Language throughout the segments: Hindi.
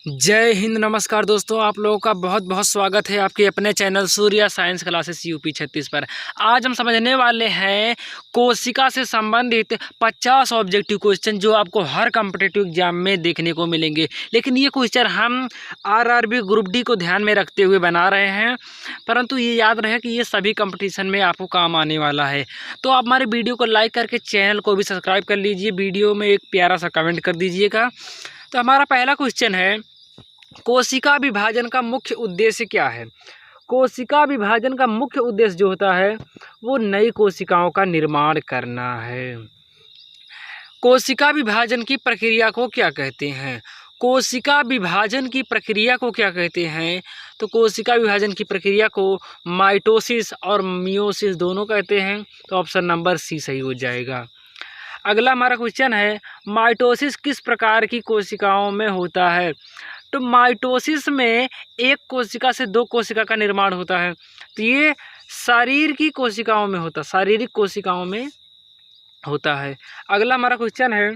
जय हिंद। नमस्कार दोस्तों, आप लोगों का बहुत बहुत स्वागत है आपके अपने channel Surya science classes UP 36 पर। आज हम समझने वाले हैं कोशिका से संबंधित 50 ऑब्जेक्टिव क्वेश्चन जो आपको हर कॉम्पिटिटिव एग्जाम में देखने को मिलेंगे। लेकिन ये क्वेश्चन हम आरआरबी ग्रुप डी को ध्यान में रखते हुए बना रहे हैं, परंतु ये याद रहे कि ये सभी कंपटीशन में आपको काम आने वाला है। तो आप हमारे वीडियो को लाइक करके चैनल को भी सब्सक्राइब कर लीजिए, वीडियो में एक प्यारा सा कमेंट कर दीजिएगा। तो हमारा पहला क्वेश्चन है, कोशिका विभाजन का मुख्य उद्देश्य क्या है। कोशिका विभाजन का मुख्य उद्देश्य जो होता है वो नई कोशिकाओं का निर्माण करना है। कोशिका विभाजन की प्रक्रिया को क्या कहते हैं। कोशिका विभाजन की प्रक्रिया को क्या कहते हैं, तो कोशिका विभाजन की प्रक्रिया को माइटोसिस और मियोसिस दोनों कहते हैं। तो ऑप्शन नंबर सी सही हो जाएगा। अगला हमारा क्वेश्चन है, माइटोसिस किस प्रकार की कोशिकाओं में होता है। तो माइटोसिस में एक कोशिका से दो कोशिका का निर्माण होता है। तो ये शरीर की कोशिकाओं में होता है, शारीरिक कोशिकाओं में होता है। अगला हमारा क्वेश्चन है,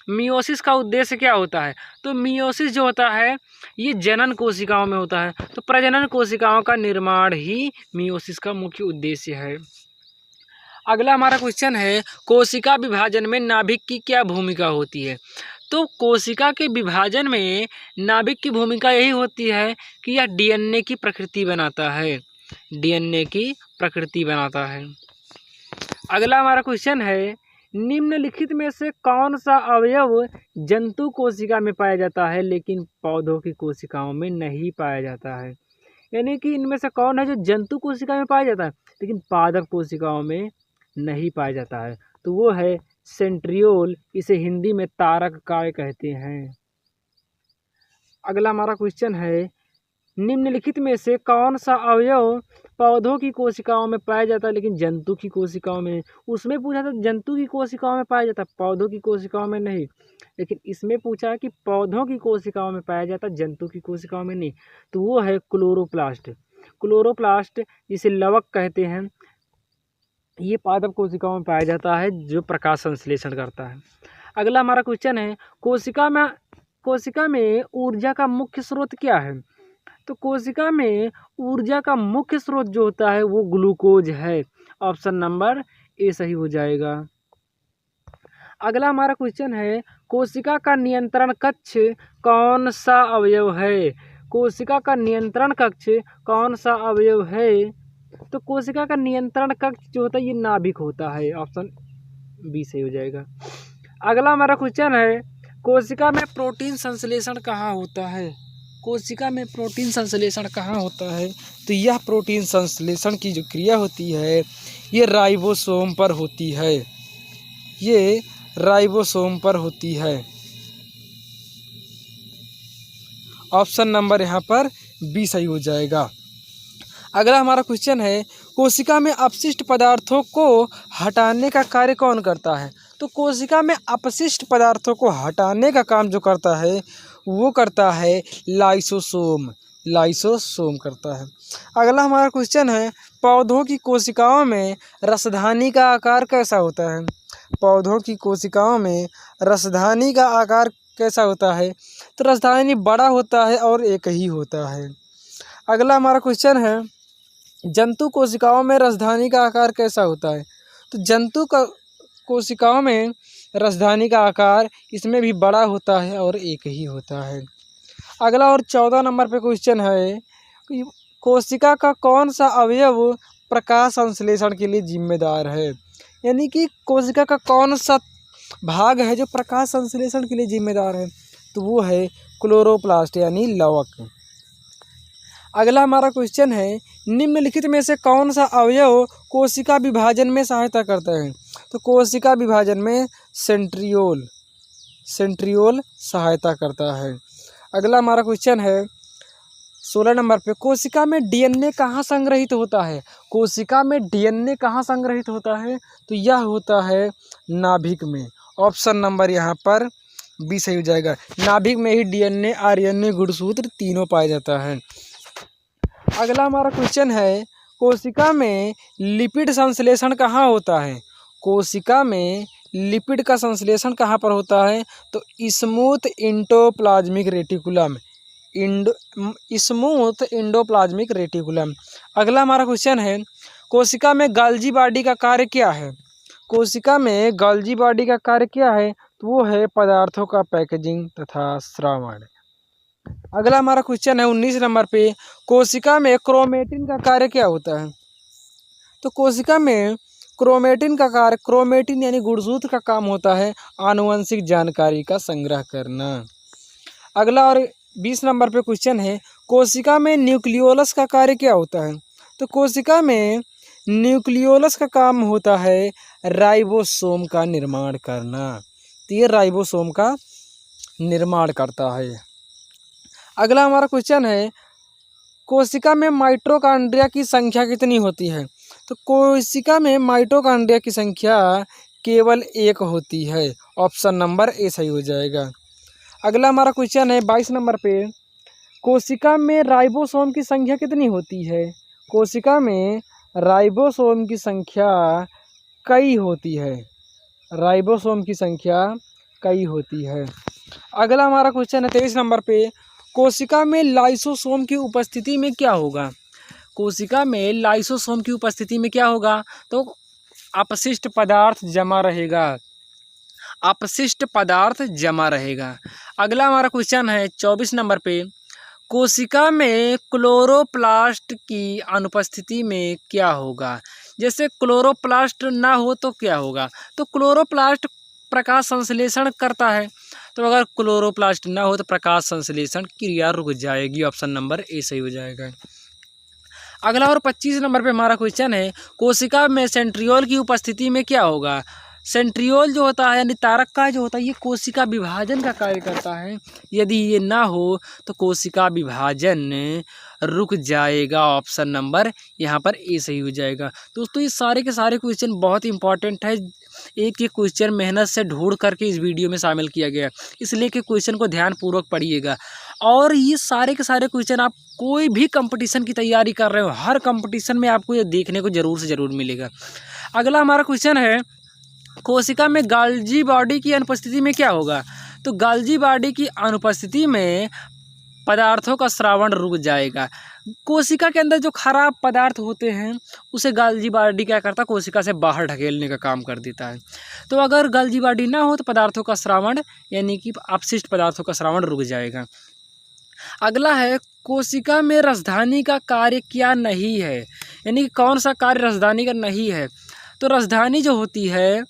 मियोसिस का उद्देश्य क्या होता है। तो मियोसिस जो होता है ये जनन कोशिकाओं में होता है। तो प्रजनन कोशिकाओं का निर्माण ही मियोसिस का मुख्य उद्देश्य है। अगला हमारा क्वेश्चन है, कोशिका विभाजन में नाभिक की क्या भूमिका होती है। तो कोशिका के विभाजन में नाभिक की भूमिका यही होती है कि यह डीएनए की प्रकृति बनाता है, डीएनए की प्रकृति बनाता है। अगला हमारा क्वेश्चन है, निम्नलिखित में से कौन सा अवयव जंतु कोशिका में पाया जाता है लेकिन पौधों की कोशिकाओं में नहीं पाया जाता है। यानी कि इनमें से कौन है जो जंतु कोशिका में पाया जाता है लेकिन पादप कोशिकाओं में नहीं पाया जाता है। तो वो है सेंट्रियोल, इसे हिंदी में तारक काय कहते हैं। अगला हमारा क्वेश्चन है, निम्नलिखित में से कौन सा अवयव पौधों की कोशिकाओं में पाया जाता है लेकिन जंतु की कोशिकाओं में। उसमें पूछा था जंतु की कोशिकाओं में पाया जाता है, पौधों की कोशिकाओं में नहीं। लेकिन इसमें पूछा है कि पौधों की कोशिकाओं में पाया जाता है, जंतु की कोशिकाओं में नहीं। तो वो है क्लोरोप्लास्ट। क्लोरोप्लास्ट जिसे लवक कहते हैं, ये पादप कोशिकाओं में पाया जाता है जो प्रकाश संश्लेषण करता है। अगला हमारा क्वेश्चन है, कोशिका में ऊर्जा का मुख्य स्रोत क्या है। तो कोशिका में ऊर्जा का मुख्य स्रोत जो होता है वो ग्लूकोज है। ऑप्शन नंबर ए सही हो जाएगा। अगला हमारा क्वेश्चन है, कोशिका का नियंत्रण कक्ष कौन सा अवयव है। कोशिका का नियंत्रण कक्ष कौन सा अवयव है। तो कोशिका का नियंत्रण कक्ष जो होता है ये नाभिक होता है। ऑप्शन बी सही हो जाएगा। अगला हमारा क्वेश्चन है, कोशिका में प्रोटीन संश्लेषण कहाँ होता है। कोशिका में प्रोटीन संश्लेषण कहाँ होता है। तो यह प्रोटीन संश्लेषण की जो क्रिया होती है ये राइबोसोम पर होती है, ये राइबोसोम पर होती है। ऑप्शन नंबर यहाँ पर बी सही हो जाएगा। अगला हमारा क्वेश्चन है, कोशिका में अपशिष्ट पदार्थों को हटाने का कार्य कौन करता है। तो कोशिका में अपशिष्ट पदार्थों को हटाने का काम जो करता है वो करता है लाइसोसोम, लाइसोसोम करता है। अगला हमारा क्वेश्चन है, पौधों की कोशिकाओं में रसधानी का आकार कैसा होता है। पौधों की कोशिकाओं में रसधानी का आकार कैसा होता है। तो रसधानी बड़ा होता है और एक ही होता है। अगला हमारा क्वेश्चन है, जंतु कोशिकाओं में रसधानी का आकार कैसा होता है। तो जंतु का कोशिकाओं में रसधानी का आकार इसमें भी बड़ा होता है और एक ही होता है। अगला और 14 नंबर पे क्वेश्चन है, कोशिका का कौन सा अवयव प्रकाश संश्लेषण के लिए जिम्मेदार है। यानी कि कोशिका का कौन सा भाग है जो प्रकाश संश्लेषण के लिए जिम्मेदार है। तो वो है क्लोरोप्लास्ट यानी लवक। अगला हमारा क्वेश्चन है, निम्नलिखित में से कौन सा अवयव कोशिका विभाजन में सहायता करता है। तो कोशिका विभाजन में सेंट्रियोल, सेंट्रियोल सहायता करता है। अगला हमारा क्वेश्चन है 16 नंबर पे, कोशिका में डीएनए कहाँ संग्रहित होता है। कोशिका में डीएनए कहाँ संग्रहित होता है। तो यह होता है नाभिक में। ऑप्शन नंबर यहाँ पर बी सही हो जाएगा। नाभिक में ही डीएनए, आरएनए, गुणसूत्र तीनों पाया जाता है। अगला हमारा क्वेश्चन है, कोशिका में लिपिड संश्लेषण कहाँ होता है। कोशिका में लिपिड का संश्लेषण कहाँ पर होता है? तो smooth endoplasmic reticulum, smooth endoplasmic reticulum. अगला हमारा क्वेश्चन है, कोशिका में गोल्गी बॉडी का कार्य क्या है? कोशिका में गोल्गी बॉडी का कार्य क्या है? तो वो है पदार्थों का पैकेजिंग तथा श्रावण। अगला हमारा क्वेश्चन है 19 नंबर पे, कोशिका में क्रोमेटिन का कार्य क्या होता है? तो कोशिका में क्रोमेटिन का कार्य, क्रोमेटिन यानी गुणसूत्र का काम होता है आनुवंशिक जानकारी का संग्रह करना। अगला और 20 नंबर पे क्वेश्चन है, कोशिका में न्यूक्लियोलस का कार्य क्या होता है? तो कोशिका में न्यूक्लियोलस का काम होता है राइबोसोम का निर्माण करना। तो ये राइबोसोम का निर्माण करता है। अगला हमारा क्वेश्चन है, कोशिका में माइटोकॉन्ड्रिया की संख्या कितनी होती है? तो कोशिका में माइटोकॉन्ड्रिया की संख्या केवल 1 होती है। ऑप्शन नंबर ए सही हो जाएगा। अगला हमारा क्वेश्चन है 22 नंबर पे, कोशिका में राइबोसोम की संख्या कितनी होती है? कोशिका में राइबोसोम की संख्या कई होती है। राइबोसोम की संख्या कई होती है। अगला हमारा क्वेश्चन है 23 नंबर पे, कोशिका में लाइसोसोम की उपस्थिति में क्या होगा? कोशिका में लाइसोसोम की उपस्थिति में क्या होगा? तो अपशिष्ट पदार्थ जमा रहेगा, अपशिष्ट पदार्थ जमा रहेगा। अगला हमारा क्वेश्चन है 24 नंबर पे, कोशिका में क्लोरोप्लास्ट की अनुपस्थिति में क्या होगा? जैसे क्लोरोप्लास्ट ना हो तो क्या होगा? तो क्लोरोप्लास्ट प्रकाश संश्लेषण करता है, तो अगर क्लोरोप्लास्ट ना हो तो प्रकाश संश्लेषण क्रिया रुक जाएगी। ऑप्शन नंबर ए सही हो जाएगा। अगला और 25 नंबर पे हमारा क्वेश्चन है, कोशिका में सेंट्रियोल की उपस्थिति में क्या होगा? सेंट्रियोल जो होता है यानी तारक जो होता है, ये कोशिका विभाजन का कार्य करता है। यदि ये ना हो तो कोशिका विभाजन रुक जाएगा। ऑप्शन नंबर यहाँ पर ए सही हो जाएगा। दोस्तों ये सारे के सारे क्वेश्चन बहुत इंपॉर्टेंट है, एक एक क्वेश्चन मेहनत से ढूंढ करके इस वीडियो में शामिल किया गया, इसलिए कि क्वेश्चन को ध्यानपूर्वक पढ़िएगा। और ये सारे के सारे क्वेश्चन आप कोई भी कंपटीशन की तैयारी कर रहे हो, हर कंपटीशन में आपको ये देखने को ज़रूर से ज़रूर मिलेगा। अगला हमारा क्वेश्चन है, कोशिका में गोल्गी बॉडी की अनुपस्थिति में क्या होगा? तो गोल्गी बॉडी की अनुपस्थिति में पदार्थों का श्रावण रुक जाएगा। कोशिका के अंदर जो खराब पदार्थ होते हैं उसे गोल्गी बॉडी क्या करता है? कोशिका से बाहर ढकेलने का काम कर देता है। तो अगर गोल्गी बॉडी ना हो तो पदार्थों का श्रावण यानी कि अपशिष्ट पदार्थों का श्रावण रुक जाएगा। अगला है, कोशिका में राजधानी का कार्य क्या नहीं है? यानी कि कौन सा कार्य राजधानी का नहीं है? तो राजधानी जो होती है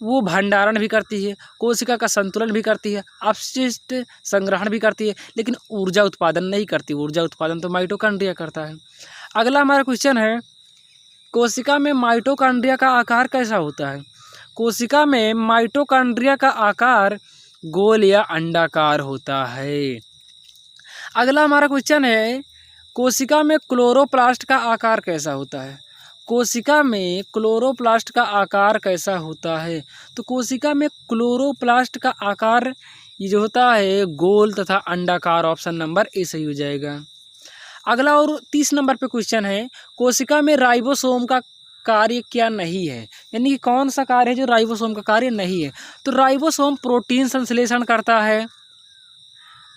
वो भंडारण भी करती है, कोशिका का संतुलन भी करती है, अपशिष्ट संग्रहण भी करती है, लेकिन ऊर्जा उत्पादन नहीं करती। ऊर्जा उत्पादन तो माइटोकॉन्ड्रिया करता है। अगला हमारा क्वेश्चन है, कोशिका में माइटोकॉन्ड्रिया का आकार कैसा होता है? कोशिका में माइटोकॉन्ड्रिया का आकार गोल या अंडाकार होता है। अगला हमारा क्वेश्चन है, कोशिका में क्लोरोप्लास्ट का आकार कैसा होता है? कोशिका में क्लोरोप्लास्ट का आकार कैसा होता है? तो कोशिका में क्लोरोप्लास्ट का आकार ये जो होता है गोल तथा अंडाकार। ऑप्शन नंबर ए सही हो जाएगा। अगला और 30 नंबर पे क्वेश्चन है, कोशिका में राइबोसोम का कार्य क्या नहीं है? यानी कि कौन सा कार्य है जो राइबोसोम का कार्य नहीं है? तो राइबोसोम प्रोटीन संश्लेषण करता है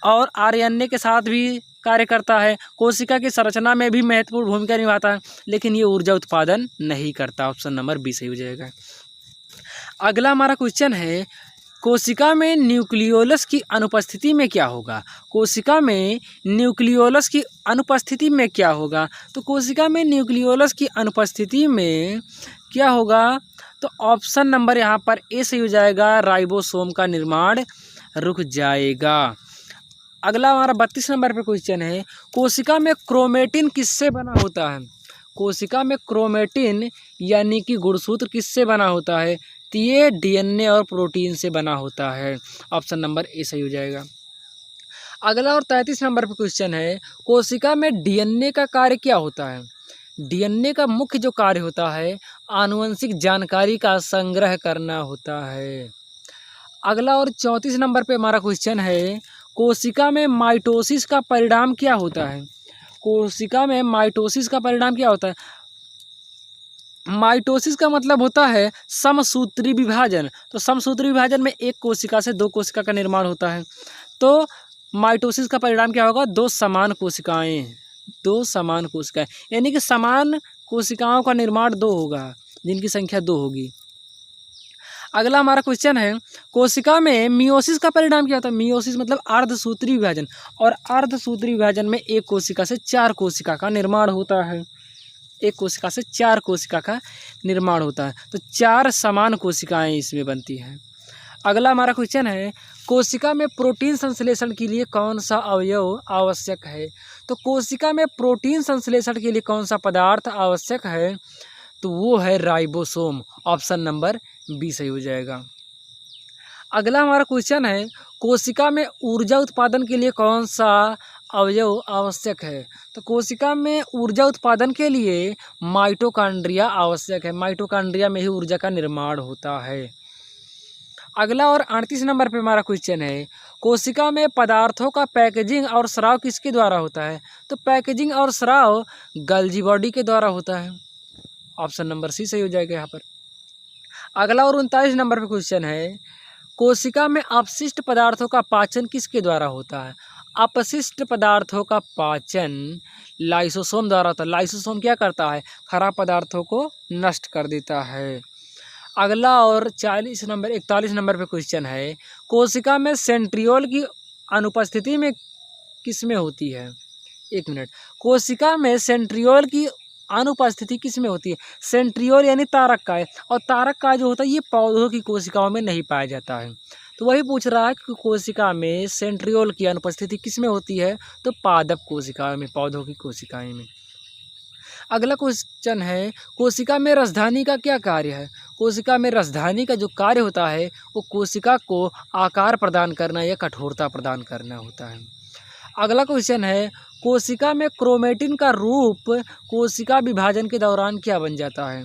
और आरएनए के साथ भी कार्य करता है, कोशिका की संरचना में भी महत्वपूर्ण भूमिका निभाता है, लेकिन ये ऊर्जा उत्पादन नहीं करता। ऑप्शन नंबर बी सही हो जाएगा। अगला हमारा क्वेश्चन है, कोशिका में न्यूक्लियोलस की अनुपस्थिति में क्या होगा? कोशिका में न्यूक्लियोलस की अनुपस्थिति में क्या होगा? तो कोशिका में न्यूक्लियोलस की अनुपस्थिति में क्या होगा? तो ऑप्शन नंबर यहाँ पर ए सही हो जाएगा, राइबोसोम का निर्माण रुक जाएगा। अगला हमारा 32 नंबर पे क्वेश्चन है, कोशिका में क्रोमेटिन किससे बना होता है? कोशिका में क्रोमेटिन यानी कि गुणसूत्र किससे बना होता है? तो ये डीएनए और प्रोटीन से बना होता है। ऑप्शन नंबर ए सही हो जाएगा। अगला और 33 नंबर पे क्वेश्चन है, कोशिका में डीएनए का कार्य क्या होता है? डीएनए का मुख्य जो कार्य होता है आनुवंशिक जानकारी का संग्रह करना होता है। अगला और 34 नंबर पे हमारा क्वेश्चन है, कोशिका में माइटोसिस का परिणाम क्या होता है? कोशिका में माइटोसिस का परिणाम क्या होता है? माइटोसिस का मतलब होता है समसूत्री विभाजन। तो समसूत्री विभाजन में एक कोशिका से दो कोशिका का निर्माण होता है। तो माइटोसिस का परिणाम क्या होगा? दो समान कोशिकाएं, यानी कि समान कोशिकाओं का निर्माण दो होगा, जिनकी संख्या दो होगी। अगला हमारा क्वेश्चन है, कोशिका में मियोसिस का परिणाम क्या होता है? मियोसिस मतलब अर्धसूत्री विभाजन, और अर्धसूत्री विभाजन में एक कोशिका से चार कोशिका का निर्माण होता है। एक कोशिका से चार कोशिका का निर्माण होता है, तो चार समान कोशिकाएं इसमें बनती हैं। अगला हमारा क्वेश्चन है, कोशिका में प्रोटीन संश्लेषण के लिए कौन सा अवयव आवश्यक है? तो कोशिका में प्रोटीन संश्लेषण के लिए कौन सा पदार्थ आवश्यक है? तो वो है राइबोसोम। ऑप्शन नंबर बी सही हो जाएगा। अगला हमारा क्वेश्चन है, कोशिका में ऊर्जा उत्पादन के लिए कौन सा अवयव आवश्यक है? तो कोशिका में ऊर्जा उत्पादन के लिए माइटोकॉन्ड्रिया आवश्यक है। माइटोकॉन्ड्रिया में ही ऊर्जा का निर्माण होता है। अगला और 38 नंबर पे हमारा क्वेश्चन है, कोशिका में पदार्थों का पैकेजिंग और स्राव किसके द्वारा होता है? तो पैकेजिंग और स्राव गल्जी बॉडी के द्वारा होता है। ऑप्शन नंबर सी सही हो जाएगा यहाँ पर। अगला और 39 नंबर पे क्वेश्चन है, कोशिका में अपशिष्ट पदार्थों का पाचन किसके द्वारा होता है? अपशिष्ट पदार्थों का पाचन लाइसोसोम द्वारा होता है। लाइसोसोम क्या करता है? खराब पदार्थों को नष्ट कर देता है। अगला और 41 नंबर पे क्वेश्चन है, कोशिका में सेंट्रियोल की अनुपस्थिति में किस में होती है? एक मिनट, कोशिका में सेंट्रियोल की अनुपस्थिति किस में होती है? सेंट्रियोल यानी तारक काय, और तारक काय जो होता है ये पौधों की कोशिकाओं में नहीं पाया जाता है। तो वही पूछ रहा है कि कोशिका में सेंट्रियोल की अनुपस्थिति किस में होती है? तो पादप कोशिकाओं में, पौधों की कोशिकाएं में। अगला क्वेश्चन है, कोशिका में रसधानी का क्या कार्य है? कोशिका में रसधानी का जो कार्य होता है वो कोशिका को आकार प्रदान करना या कठोरता प्रदान करना होता है। अगला क्वेश्चन है, कोशिका में क्रोमेटिन का रूप कोशिका विभाजन के दौरान क्या बन जाता है?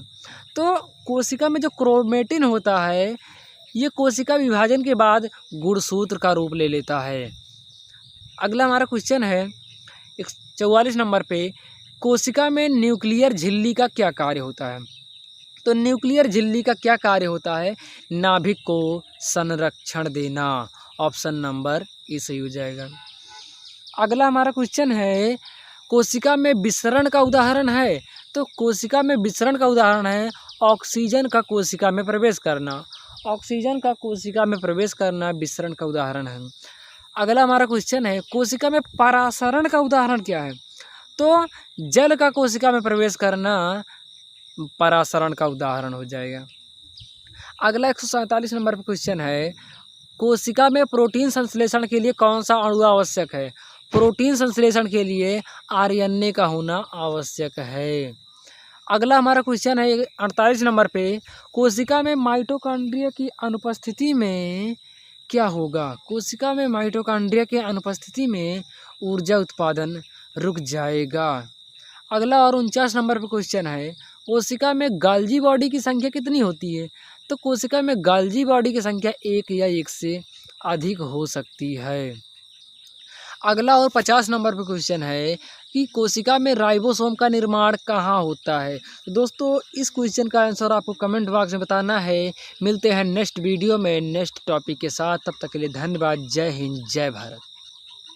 तो कोशिका में जो क्रोमेटिन होता है ये कोशिका विभाजन के बाद गुणसूत्र का रूप ले लेता है। अगला हमारा क्वेश्चन है 44 नंबर पे, कोशिका में न्यूक्लियर झिल्ली का क्या कार्य होता है? तो न्यूक्लियर झिल्ली का क्या कार्य होता है? नाभिक को संरक्षण देना। ऑप्शन नंबर ए सही हो जाएगा। अगला हमारा क्वेश्चन है, कोशिका में विसरण का उदाहरण है? तो कोशिका में विसरण का उदाहरण है ऑक्सीजन का कोशिका में प्रवेश करना। ऑक्सीजन का कोशिका में प्रवेश करना विसरण का उदाहरण है। अगला हमारा क्वेश्चन है, कोशिका में परासरण का उदाहरण क्या है? तो जल का कोशिका में प्रवेश करना परासरण का उदाहरण हो जाएगा। अगला 147 नंबर पर क्वेश्चन है, कोशिका में प्रोटीन संश्लेषण के लिए कौन सा अणु आवश्यक है? प्रोटीन संश्लेषण के लिए आरएनए का होना आवश्यक है। अगला हमारा क्वेश्चन है 48 नंबर पे, कोशिका में माइटोकॉन्ड्रिया की अनुपस्थिति में क्या होगा? कोशिका में माइटोकॉन्ड्रिया के अनुपस्थिति में ऊर्जा उत्पादन रुक जाएगा। अगला और 49 नंबर पे क्वेश्चन है, कोशिका में गाल्जी बॉडी की संख्या कितनी होती है? तो कोशिका में गाल्जी बॉडी की संख्या एक या एक से अधिक हो सकती है। अगला और 50 नंबर पे क्वेश्चन है कि कोशिका में राइबोसोम का निर्माण कहाँ होता है? तो दोस्तों इस क्वेश्चन का आंसर आपको कमेंट बॉक्स में बताना है। मिलते हैं नेक्स्ट वीडियो में नेक्स्ट टॉपिक के साथ, तब तक के लिए धन्यवाद। जय हिंद, जय भारत।